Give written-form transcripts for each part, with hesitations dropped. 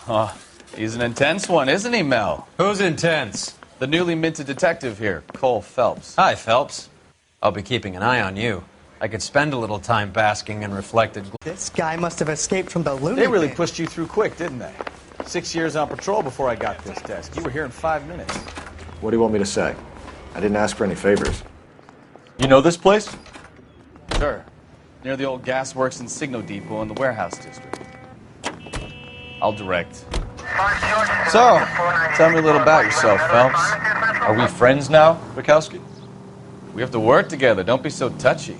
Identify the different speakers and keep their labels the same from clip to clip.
Speaker 1: Oh, he's an intense one, isn't he, Mel?
Speaker 2: Who's intense?
Speaker 1: The newly minted detective here, Cole Phelps.
Speaker 2: Hi, Phelps. I'll be keeping an eye on you. I could spend a little time basking in reflected...
Speaker 3: This guy must have escaped from the lunatic.
Speaker 1: They really pushed you through quick, didn't they? 6 years on patrol before I got this desk. You were here in 5 minutes.
Speaker 4: What do you want me to say? I didn't ask for any favors.
Speaker 5: You know this place?
Speaker 1: Sure. Near the old gasworks and Signo Depot in the warehouse district. I'll direct. So, tell me a little about yourself, Phelps.
Speaker 5: Are we friends now, Bukowski?
Speaker 1: We have to work together. Don't be so touchy.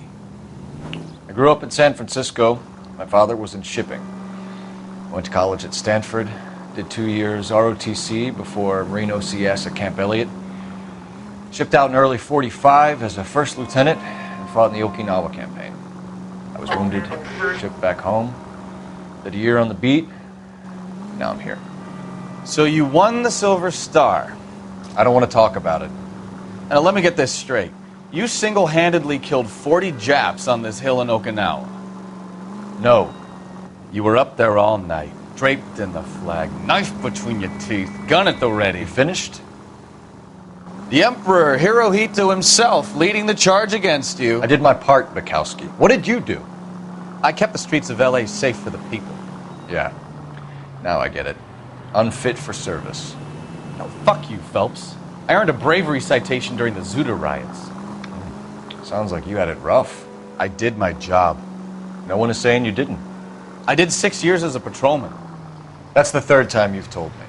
Speaker 5: I grew up in San Francisco. My father was in shipping. Went to college at Stanford. Did 2 years ROTC before Marine OCS at Camp Elliott. Shipped out in early '45 as a first lieutenant and fought in the Okinawa campaign. I was wounded, shipped back home. Did a year on the beat. Now I'm here.
Speaker 1: So you won the Silver Star.
Speaker 5: I don't want to talk about it.
Speaker 1: Now let me get this straight. You single-handedly killed 40 Japs on this hill in Okinawa.
Speaker 5: No.
Speaker 1: You were up there all night, draped in the flag, knife between your teeth, gun at the ready.
Speaker 5: Finished?
Speaker 1: The Emperor Hirohito himself leading the charge against you.
Speaker 5: I did my part, Bukowski. What did you do?
Speaker 1: I kept the streets of L.A. safe for the people.
Speaker 5: Yeah. Now I get it. Unfit for service.
Speaker 1: No, fuck you, Phelps. I earned a bravery citation during the Zuda riots.
Speaker 5: Sounds like you had it rough.
Speaker 1: I did my job.
Speaker 5: No one is saying you didn't.
Speaker 1: I did 6 years as a patrolman.
Speaker 5: That's the third time you've told me.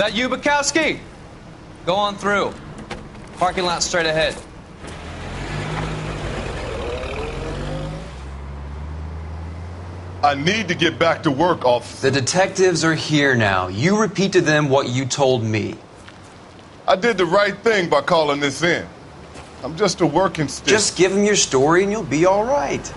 Speaker 2: That you, Bukowski? Go on through. Parking lot straight ahead.
Speaker 6: I need to get back to work, officer.
Speaker 7: The detectives are here now. You repeat to them what you told me.
Speaker 6: I did the right thing by calling this in. I'm just a working stick.
Speaker 7: Just give them your story and you'll be all right.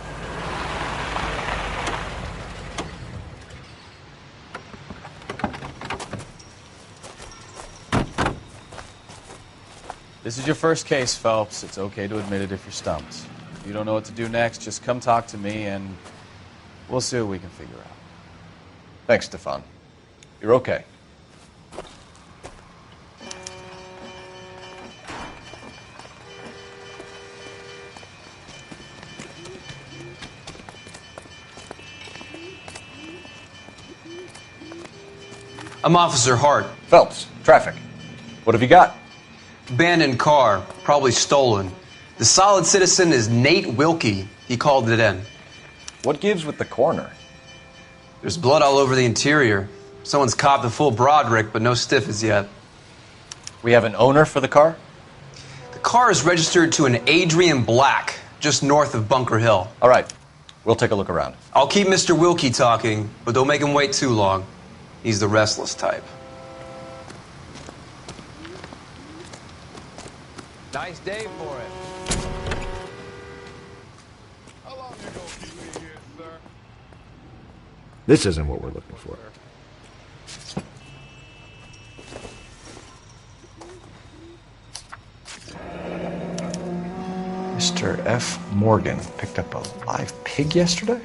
Speaker 1: This is your first case, Phelps. It's okay to admit it if you're stumped. If you don't know what to do next, just come talk to me and we'll see what we can figure out.
Speaker 5: Thanks, Stefan. You're okay.
Speaker 7: I'm Officer Hart.
Speaker 5: Phelps, traffic. What have you got?
Speaker 7: Abandoned car, probably stolen. The solid citizen is Nate Wilkie. He called it in.
Speaker 5: What gives with the coroner?
Speaker 7: There's blood all over the interior. Someone's copped a full Broderick, but no stiff as yet.
Speaker 5: We have an owner for the car?
Speaker 7: The car is registered to an Adrian Black, just north of Bunker Hill.
Speaker 5: All right. We'll take a look around.
Speaker 7: I'll keep Mr. Wilkie talking, but don't make him wait too long. He's the restless type.
Speaker 2: Nice day for it.
Speaker 6: How long you gonna keep me here, sir?
Speaker 4: This isn't what we're looking for.
Speaker 5: Mr. F. Morgan picked up a live pig yesterday?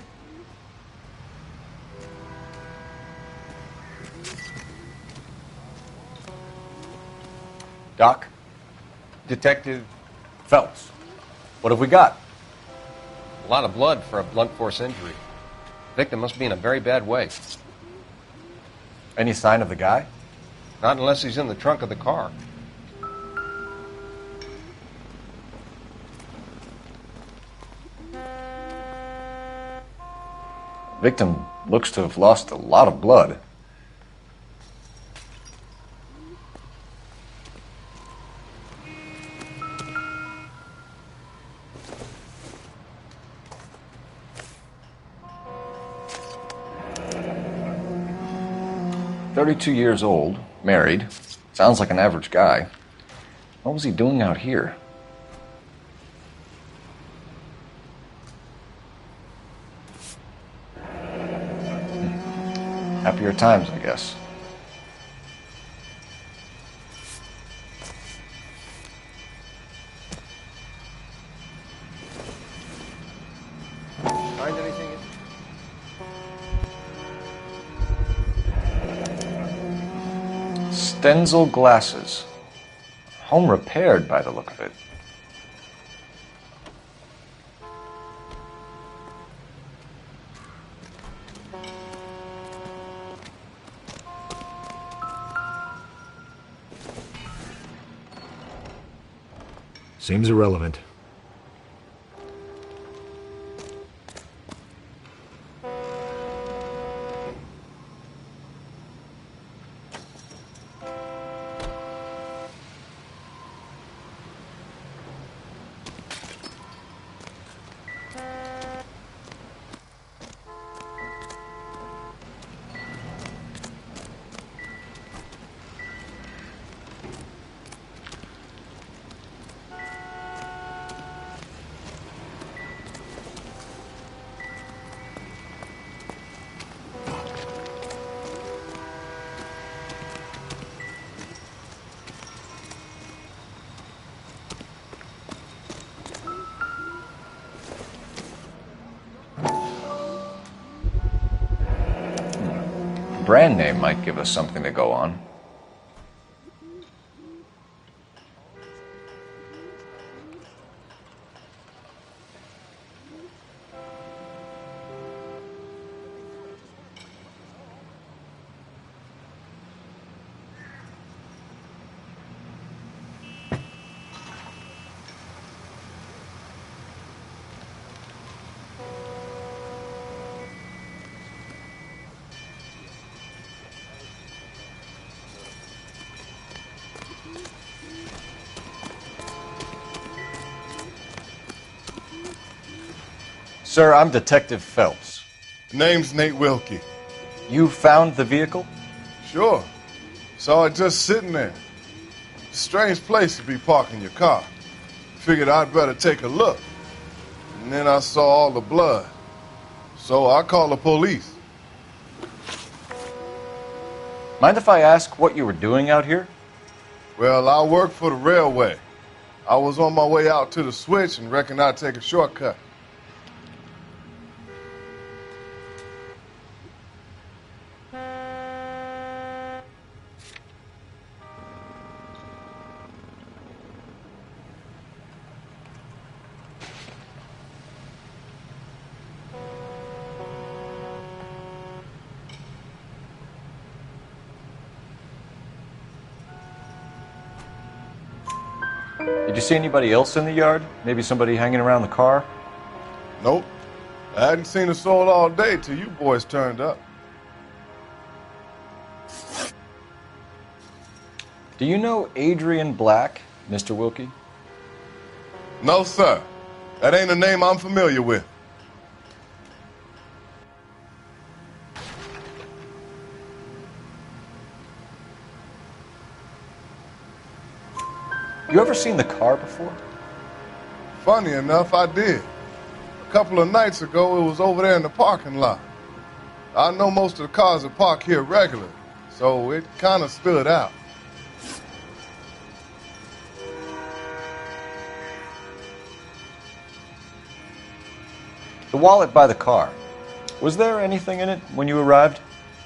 Speaker 5: Doc?
Speaker 8: Detective,
Speaker 5: Phelps. What have we got?
Speaker 8: a lot of blood for a blunt force injury. Victim must be in a very bad way.
Speaker 5: Any sign of the guy?
Speaker 8: Not unless he's in the trunk of the car.
Speaker 5: Victim looks to have lost a lot of blood. "32 years old, married. Sounds like an average guy. What was he doing out here?" Happier times, I guess.
Speaker 8: Find anything?
Speaker 5: Stenzel glasses. Home repaired by the look of it.
Speaker 4: Seems irrelevant.
Speaker 5: Brand name might give us something to go on. Sir, I'm Detective Phelps.
Speaker 6: Name's Nate Wilkie.
Speaker 5: You found the vehicle?
Speaker 6: Sure. Saw it just sitting there. Strange place to be parking your car. Figured I'd better take a look. And then I saw all the blood. So I called the police.
Speaker 5: Mind if I ask what you were doing out here?
Speaker 6: Well, I work for the railway. I was on my way out to the switch and reckoned I'd take a shortcut.
Speaker 5: Did you see anybody else in the yard? Maybe somebody hanging around the car?
Speaker 6: Nope. I hadn't seen a soul all day till you boys turned up.
Speaker 5: Do you know Adrian Black, Mr. Wilkie?
Speaker 6: No, sir. That ain't a name I'm familiar with.
Speaker 5: You ever seen the car before?
Speaker 6: Funny enough, I did. A couple of nights ago, it was over there in the parking lot. I know most of the cars are parked here regularly, so it kind of stood out.
Speaker 5: The wallet by the car. Was there anything in it when you arrived?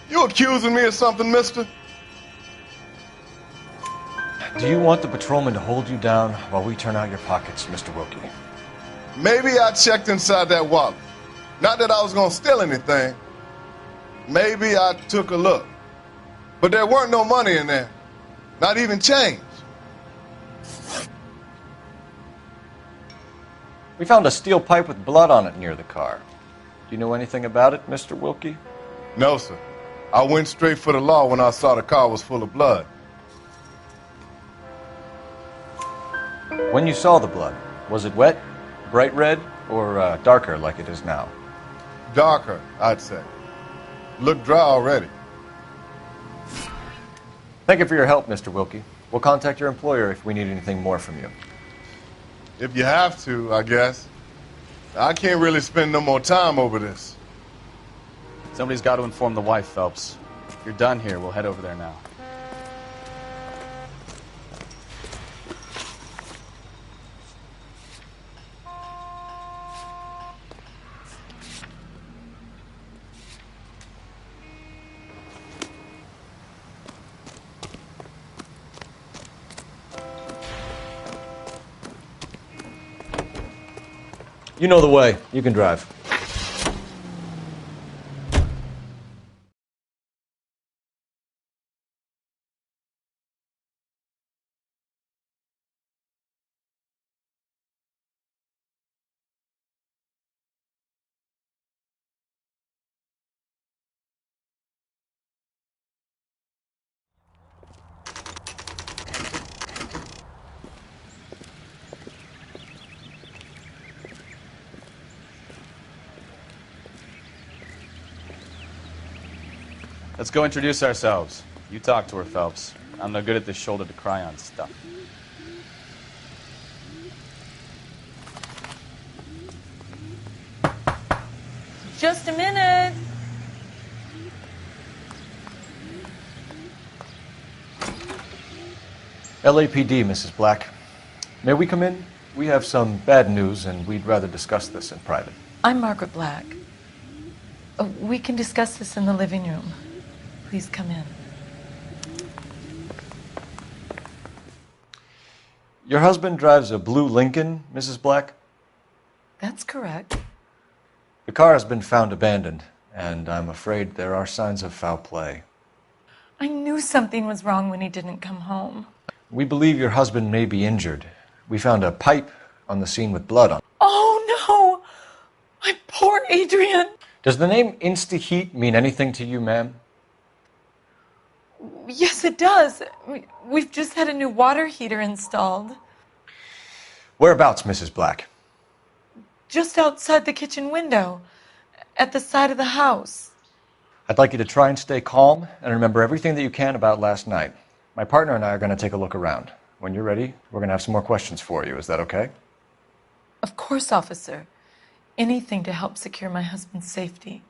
Speaker 6: You accusing me of something, mister?
Speaker 5: Do you want the patrolman to hold you down while we turn out your pockets, Mr. Wilkie?
Speaker 6: Maybe I checked inside that wallet. Not that I was going to steal anything. Maybe I took a look. But there weren't no money in there. Not even change.
Speaker 5: We found a steel pipe with blood on it near the car. Do you know anything about it, Mr. Wilkie?
Speaker 6: No, sir. I went straight for the law when I saw the car was full of blood.
Speaker 5: When you saw the blood, was it wet, bright red, or darker like it is now?
Speaker 6: Darker, I'd say. Looked dry already.
Speaker 5: Thank you for your help, Mr. Wilkie. We'll contact your employer if we need anything more from you.
Speaker 6: If you have to, I guess. I can't really spend no more time over this.
Speaker 1: Somebody's got to inform the wife, Phelps. If you're done here, we'll head over there now.
Speaker 5: You know the way. You can drive.
Speaker 1: Let's go introduce ourselves. You talk to her, Phelps. I'm no good at this shoulder to cry on stuff.
Speaker 9: Just a minute.
Speaker 5: LAPD, Mrs. Black. May we come in? We have some bad news, and we'd rather discuss this in private.
Speaker 9: I'm Margaret Black. We can discuss this in the living room. Please come in.
Speaker 5: Your husband drives a blue Lincoln, Mrs. Black?
Speaker 9: That's correct.
Speaker 5: The car has been found abandoned, and I'm afraid there are signs of foul play.
Speaker 9: I knew something was wrong when he didn't come home.
Speaker 5: We believe your husband may be injured. We found a pipe on the scene with blood on it.
Speaker 9: Oh, no! My poor Adrian!
Speaker 5: Does the name Insta-Heat mean anything to you, ma'am?
Speaker 9: Yes, it does. We've just had a new water heater installed.
Speaker 5: Whereabouts, Mrs. Black?
Speaker 9: just outside the kitchen window, at the side of the house.
Speaker 5: I'd like you to try and stay calm and remember everything that you can about last night. My partner and I are going to take a look around. When you're ready, we're going to have some more questions for you. Is that okay?
Speaker 9: Of course, officer. Anything to help secure my husband's safety.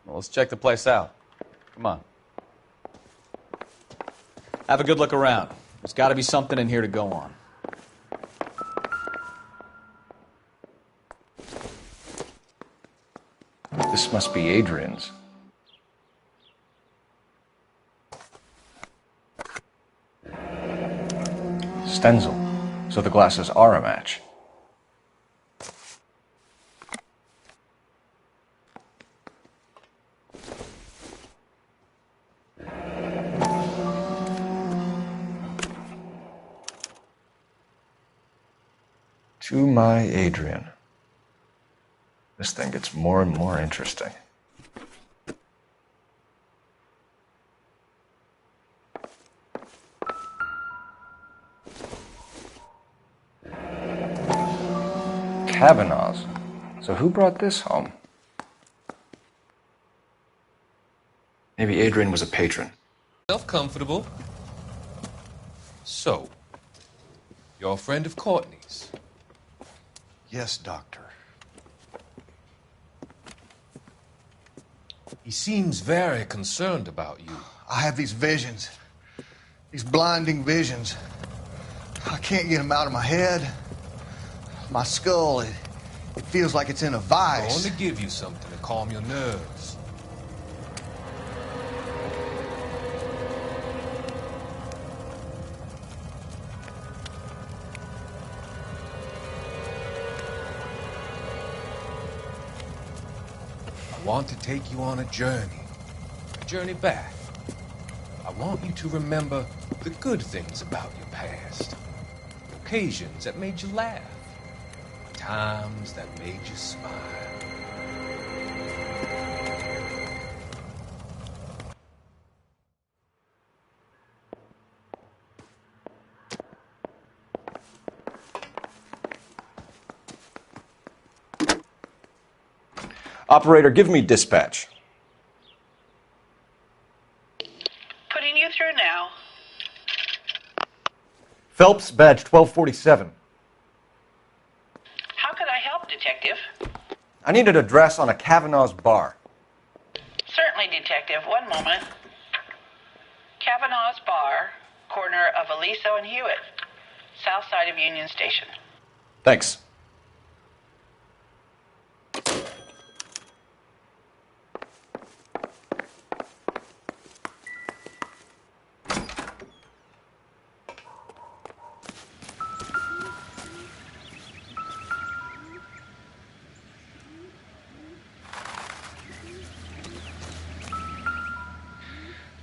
Speaker 1: Well, let's check the place out. Come on. Have a good look around. There's got to be something in here to go on.
Speaker 5: This must be Adrian's. Stencil. So the glasses are a match. To my Adrian. This thing gets more and more interesting. Kavanaugh's. So who brought this home? Maybe Adrian was a patron.
Speaker 10: Comfortable. So, you're a friend of Courtney's?
Speaker 11: Yes, Doctor.
Speaker 10: He seems very concerned about you.
Speaker 11: I have these visions. These blinding visions. I can't get them out of my head. My skull, it feels like it's in a
Speaker 10: I
Speaker 11: vice.
Speaker 10: want to give you something to calm your nerves. I want to take you on a journey back. I want you to remember the good things about your past, occasions that made you laugh, times that made you smile.
Speaker 5: Operator, give me dispatch.
Speaker 12: Putting you through now.
Speaker 5: Phelps, badge 1247.
Speaker 12: How could I help, Detective?
Speaker 5: I need an address on a Kavanaugh's bar.
Speaker 12: Certainly, Detective. One moment. Kavanaugh's Bar, corner of Aliso and Hewitt, south side of Union Station.
Speaker 5: Thanks.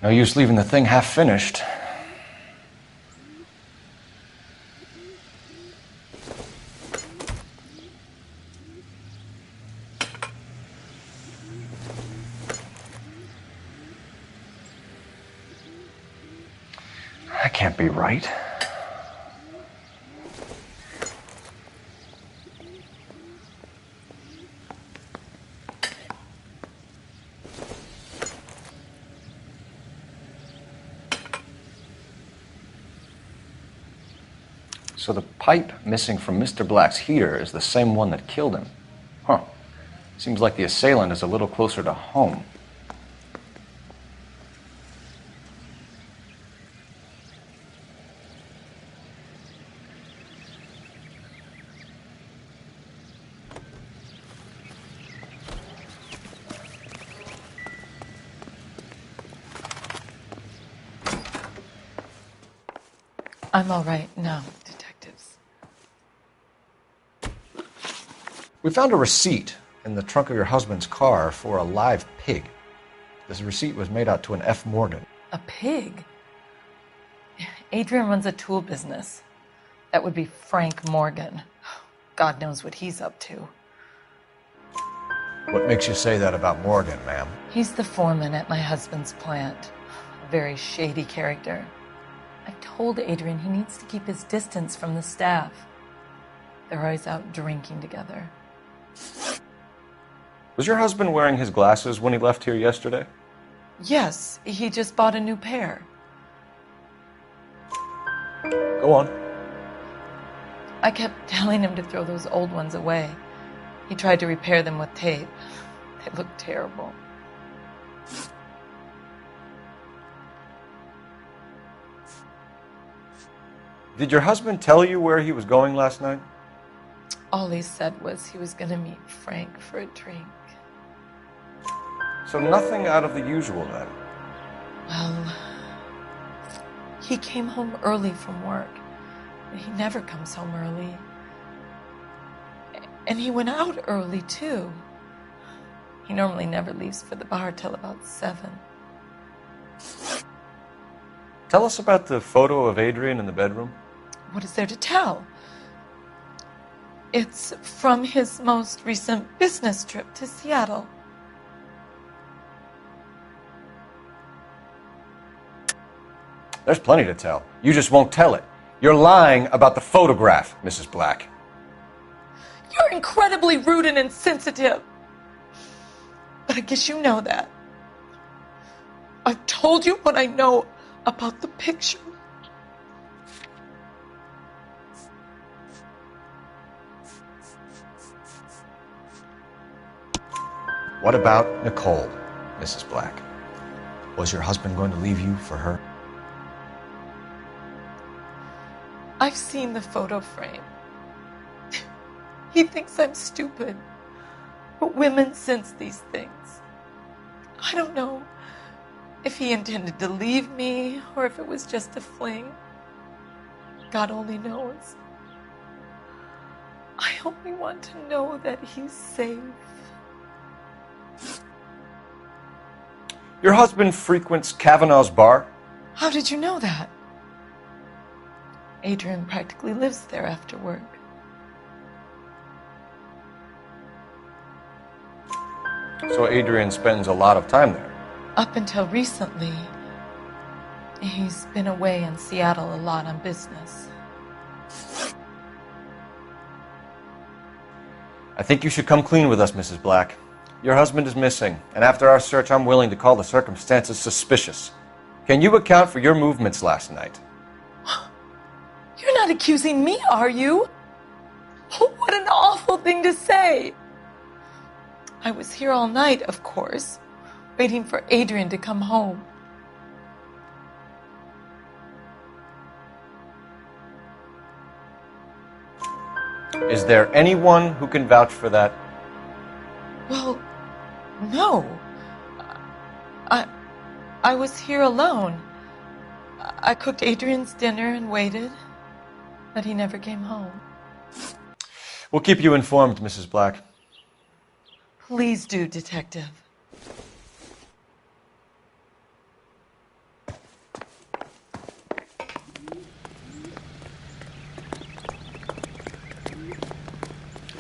Speaker 5: No use leaving the thing half finished. That can't be right. So the pipe missing from Mr. Black's heater is the same one that killed him. Huh. Seems like the assailant is a little closer to home.
Speaker 9: I'm all right now, detectives.
Speaker 5: We found a receipt in the trunk of your husband's car for a live pig. This receipt was made out to an F. Morgan.
Speaker 9: A pig? Adrian runs a tool business. That would be Frank Morgan. God knows what he's up to.
Speaker 5: What makes you say that about Morgan, ma'am?
Speaker 9: He's the foreman at my husband's plant. A very shady character. I told Adrian he needs to keep his distance from the staff. They're always out drinking together.
Speaker 5: Was your husband wearing his glasses when he left here yesterday?
Speaker 9: Yes, he just bought a new pair.
Speaker 5: Go on.
Speaker 9: I kept telling him to throw those old ones away. He tried to repair them with tape. They looked terrible.
Speaker 5: Did your husband tell you where he was going last night?
Speaker 9: All he said was he was going to meet Frank for a drink.
Speaker 5: So nothing out of the usual then?
Speaker 9: Well, he came home early from work. He never comes home early. And he went out early, too. He normally never leaves for the bar till about 7.
Speaker 5: Tell us about the photo of Adrian in the bedroom.
Speaker 9: What is there to tell? It's from his most recent business trip to Seattle.
Speaker 5: There's plenty to tell. You just won't tell it. You're lying about the photograph, Mrs. Black.
Speaker 9: You're incredibly rude and insensitive. But I guess you know that. I've told you what I know about the picture.
Speaker 5: What about Nicole, Mrs. Black? Was your husband going to leave you for her?
Speaker 9: I've seen the photo frame. He thinks I'm stupid. But women sense these things. I don't know if he intended to leave me or if it was just a fling. God only knows. I only want to know that he's safe.
Speaker 5: Your husband frequents Kavanaugh's bar?
Speaker 9: How did you know that? Adrian practically lives there after work.
Speaker 5: So Adrian spends a lot of time there?
Speaker 9: Up until recently, he's been away in Seattle a lot on business.
Speaker 5: I think you should come clean with us, Mrs. Black. Your husband is missing, and after our search, I'm willing to call the circumstances suspicious. Can you account for your movements last night?
Speaker 9: You're not accusing me, are you? What an awful thing to say. I was here all night, of course, waiting for Adrian to come home.
Speaker 5: Is there anyone who can vouch for that?
Speaker 9: Well, no. I was here alone. I cooked Adrian's dinner and waited, but he never came home.
Speaker 5: We'll keep you informed, Mrs. Black.
Speaker 9: Please do, Detective.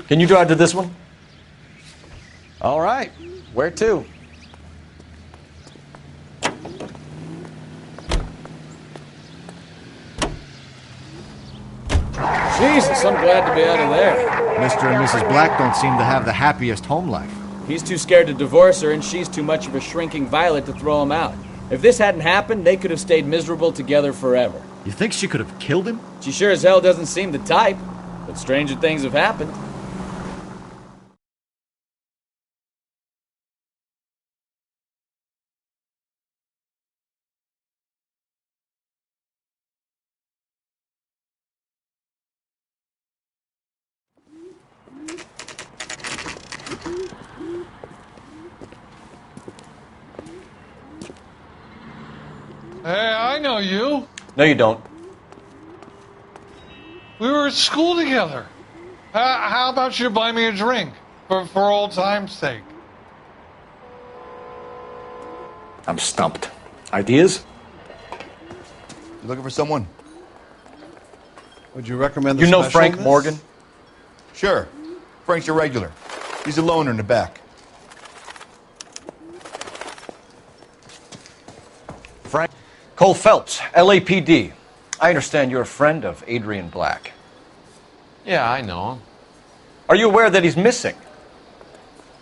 Speaker 5: Can you drive to this one?
Speaker 1: All right. Where to? Jesus, I'm glad to be out of there.
Speaker 4: Mr. and Mrs. Black don't seem to have the happiest home life.
Speaker 13: He's too scared to divorce her, and she's too much of a shrinking violet to throw him out. If this hadn't happened, they could have stayed miserable together forever.
Speaker 4: You think she could have killed him?
Speaker 13: She sure as hell doesn't seem the type, but stranger things have happened.
Speaker 14: Hey, I know you.
Speaker 5: No, you don't.
Speaker 14: We were at school together. How about you buy me a drink for old time's sake?
Speaker 4: I'm stumped. Ideas?
Speaker 11: You looking for someone? Would you recommend the
Speaker 5: You know
Speaker 11: special
Speaker 5: Frank
Speaker 11: on this?
Speaker 5: Morgan?
Speaker 11: Sure. Frank's a regular. He's a loner in the back.
Speaker 5: Frank? Cole Phelps, LAPD. I understand you're a friend of Adrian Black.
Speaker 10: Yeah, I know him.
Speaker 5: Are you aware that he's missing?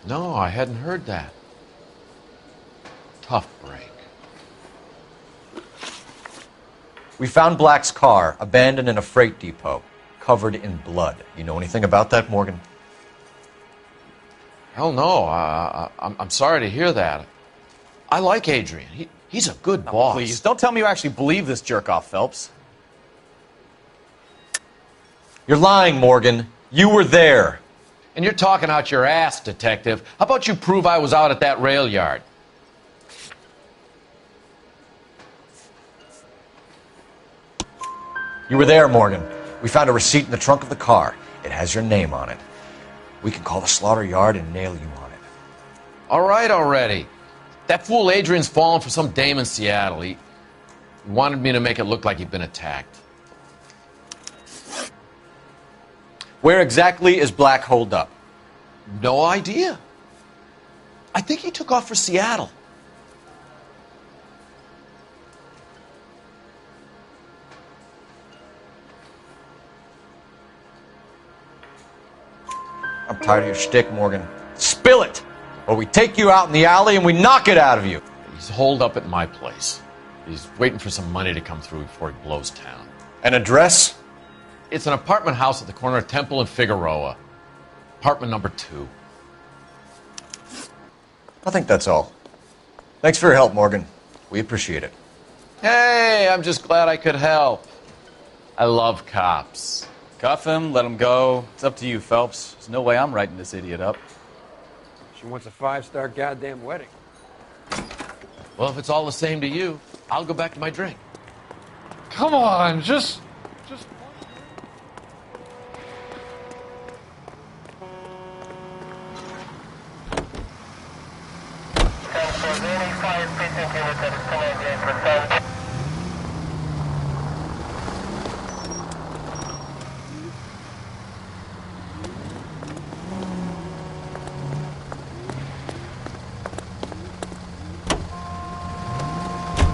Speaker 10: No, I hadn't heard that. Tough break.
Speaker 5: We found Black's car abandoned in a freight depot, covered in blood. You know anything about that, Morgan?
Speaker 10: Hell no. I'm sorry to hear that. I like Adrian. He's a good boss.
Speaker 1: Please, don't tell me you actually believe this jerk-off, Phelps.
Speaker 5: You're lying, Morgan. You were there.
Speaker 10: And you're talking out your ass, detective. How about you prove I was out at that rail yard?
Speaker 5: You were there, Morgan. We found a receipt in the trunk of the car. It has your name on it. We can call the slaughter yard and nail you on it.
Speaker 10: All right already. That fool Adrian's fallen for some dame in Seattle. He wanted me to make it look like he'd been attacked.
Speaker 5: Where exactly is Black holed up?
Speaker 10: No idea. I think he took off for Seattle.
Speaker 5: I'm tired of your shtick, Morgan. Spill it! Or we take you out in the alley and we knock it out of you.
Speaker 10: He's holed up at my place. He's waiting for some money to come through before he blows town.
Speaker 5: An address?
Speaker 10: It's an apartment house at the corner of Temple and Figueroa. Apartment number 2.
Speaker 5: I think that's all. Thanks for your help, Morgan. We appreciate it.
Speaker 10: Hey, I'm just glad I could help. I love cops.
Speaker 1: Cuff him, let him go. It's up to you, Phelps. There's no way I'm writing this idiot up.
Speaker 15: She wants a 5-star goddamn wedding.
Speaker 10: Well, if it's all the same to you, I'll go back to my drink.
Speaker 14: Come on, just...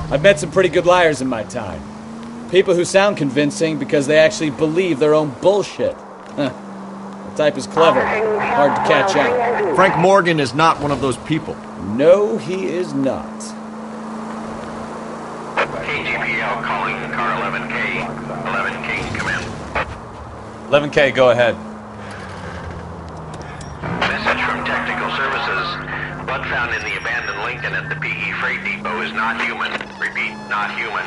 Speaker 13: I've met some pretty good liars in my time. People who sound convincing because they actually believe their own bullshit. Huh. The type is clever, hard to catch out.
Speaker 5: Frank Morgan is not one of those people.
Speaker 13: No, he is not.
Speaker 16: KGPL calling car 11K. 11K, come in.
Speaker 1: 11K, go ahead.
Speaker 16: Message from Technical Services. Blood found in the abandoned Lincoln at the PE Freight Depot is not human. Repeat, not human.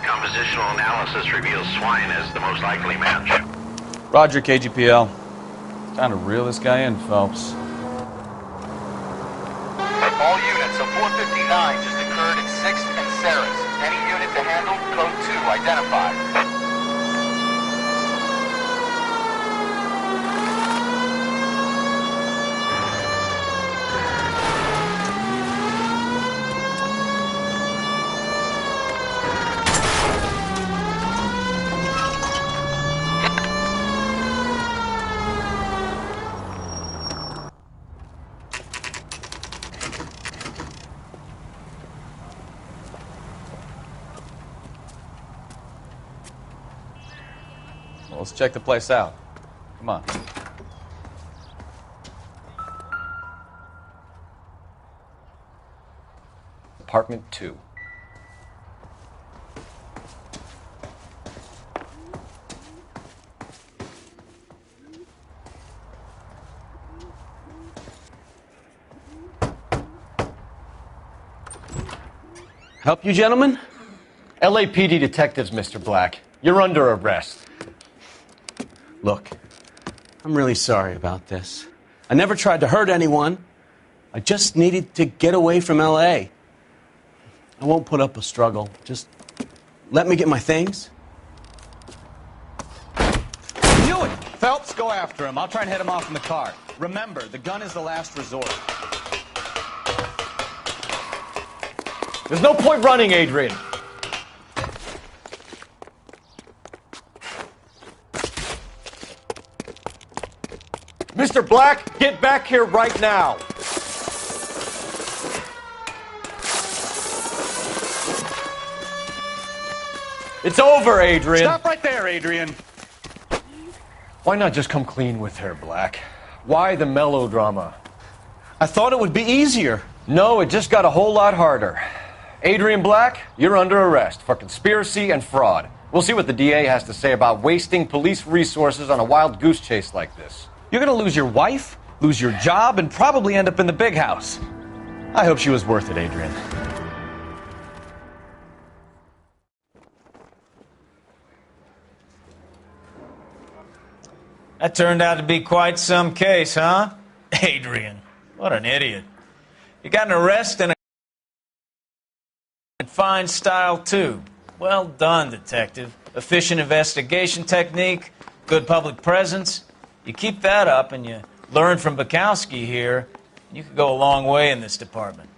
Speaker 16: Compositional analysis reveals swine as the most likely match.
Speaker 1: Roger, KGPL. Time to reel this guy in, Phelps.
Speaker 17: All units, a 459 just occurred at 6th and Sarah's. Any unit to handle, code 2, identified.
Speaker 1: Well, let's check the place out. Come on.
Speaker 5: Apartment 2.
Speaker 7: Help you, gentlemen?
Speaker 5: LAPD detectives, Mr. Black. You're under arrest.
Speaker 7: Look, I'm really sorry about this. I never tried to hurt anyone. I just needed to get away from L.A. I won't put up a struggle. Just let me get my things.
Speaker 1: Knew it! Phelps, go after him. I'll try and head him off in the car. Remember, the gun is the last resort.
Speaker 5: There's no point running, Adrian. Mr. Black, get back here right now. It's over, Adrian.
Speaker 1: Stop right there, Adrian.
Speaker 5: Why not just come clean with her, Black? Why the melodrama?
Speaker 7: I thought it would be easier.
Speaker 5: No, it just got a whole lot harder. Adrian Black, you're under arrest for conspiracy and fraud. We'll see what the DA has to say about wasting police resources on a wild goose chase like this.
Speaker 1: You're going to lose your wife, lose your job, and probably end up in the big house. I hope she was worth it, Adrian.
Speaker 18: That turned out to be quite some case, huh? Adrian, what an idiot. You got an arrest and a fine style, too. Well done, detective. Efficient investigation technique, good public presence. You keep that up and you learn from Bukowski here, you could go a long way in this department.